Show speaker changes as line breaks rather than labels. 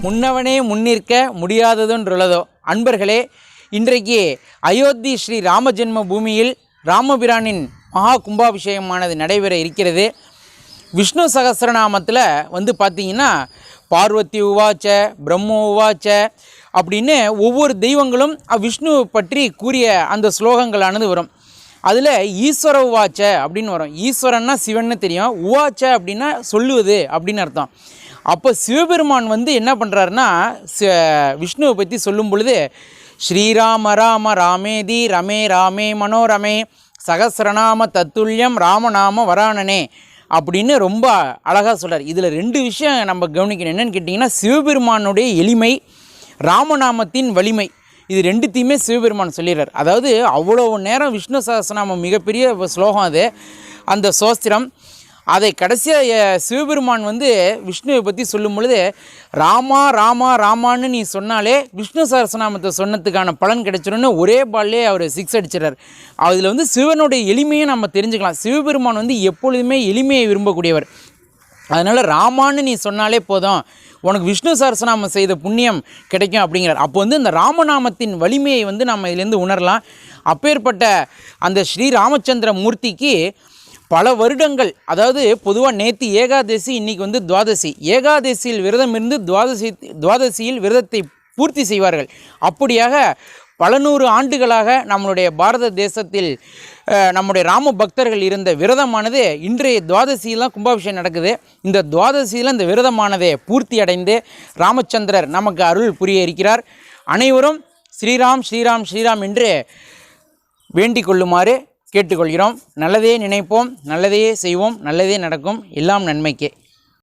முன்னவனே முன்னிற்க முடியாததொன்றுள்ளதோ. அன்பர்களே, இன்றைக்கு அயோத்தி ஸ்ரீ ராம ஜென்ம பூமியில் ராமபிரானின் மகா கும்பாபிஷேகமானது நடைபெற இருக்கிறது. விஷ்ணு சகஸ்ரநாமத்தில் பார்த்திங்கன்னா பார்வதி உவாச்ச பிரம்மோ உவாச்ச அப்படின்னு ஒவ்வொரு தெய்வங்களும் விஷ்ணு பற்றி கூறிய அந்த ஸ்லோகங்களானது வரும். அதில் ஈஸ்வர உவாச்ச அப்படின்னு வரும். ஈஸ்வரன்னா சிவன்னு தெரியும், உவாச்ச அப்படின்னா சொல்லுவது அப்படின்னு அர்த்தம். அப்போ சிவபெருமான் என்ன பண்ணுறாருன்னா விஷ்ணுவை பற்றி சொல்லும் பொழுது ஸ்ரீராம ராம ராமேதி ரமே ராமே மனோரமே சகசிரநாம தத்துல்யம் ராமநாம வராணனே அப்படின்னு ரொம்ப அழகாக சொல்கிறார். இதில் ரெண்டு விஷயம் நம்ம கவனிக்கணும். என்னென்னு கேட்டிங்கன்னா, சிவபெருமானுடைய எளிமை, ராமநாமத்தின் வலிமை, இது ரெண்டுத்தையுமே சிவபெருமான் சொல்லிடுறார். அதாவது அவ்வளோ நேரம் விஷ்ணு சகஸ்ரநாமம் மிகப்பெரிய ஸ்லோகம் அது, அந்த சோஸ்திரம். அதை கடைசியாக சிவபெருமான் விஷ்ணுவை பற்றி சொல்லும் பொழுது ராமா ராமா ராமான்னு நீ சொன்னாலே விஷ்ணு சகஸ்ரநாமத்தை சொன்னதுக்கான பலன் கிடைச்சிடும்னு ஒரே பால்லே அவர் 6 அடிச்சிடறார். அதில் சிவனுடைய எளிமையை நம்ம தெரிஞ்சுக்கலாம். சிவபெருமான் எப்பொழுதுமே எளிமையை விரும்பக்கூடியவர். அதனால் ராமான்னு நீ சொன்னாலே போதும், உனக்கு விஷ்ணு சகஸ்ரநாமம் செய்த புண்ணியம் கிடைக்கும் அப்படிங்கிறார். அப்போ இந்த ராமநாமத்தின் வலிமையை நம்ம இதிலேருந்து உணரலாம். அப்பேற்பட்ட அந்த ஸ்ரீ ராமச்சந்திர மூர்த்திக்கு பல வருடங்கள், அதாவது பொதுவாக நேற்று ஏகாதசி, இன்றைக்கி துவாதசி. ஏகாதசியில் விரதம் இருந்து துவாதசியில் விரதத்தை பூர்த்தி செய்வார்கள். அப்படியாக பல நூறு ஆண்டுகளாக நம்மளுடைய பாரத தேசத்தில் நம்முடைய ராம பக்தர்கள் இருந்த விரதமானது இன்றைய துவாதசியில் தான் கும்பாபிஷேகம் நடக்குது. இந்த துவாதசியில் இந்த விரதமானதை பூர்த்தி அடைந்து ராமச்சந்திரர் நமக்கு அருள் புரிய இருக்கிறார். அனைவரும் ஸ்ரீராம் ஸ்ரீராம் ஸ்ரீராம் என்று வேண்டிக் கொள்ளுமாறு கேட்டுக்கொள்கிறோம். நல்லதே நினைப்போம், நல்லதையே செய்வோம், நல்லதே நடக்கும். எல்லாம் நன்மைக்கே.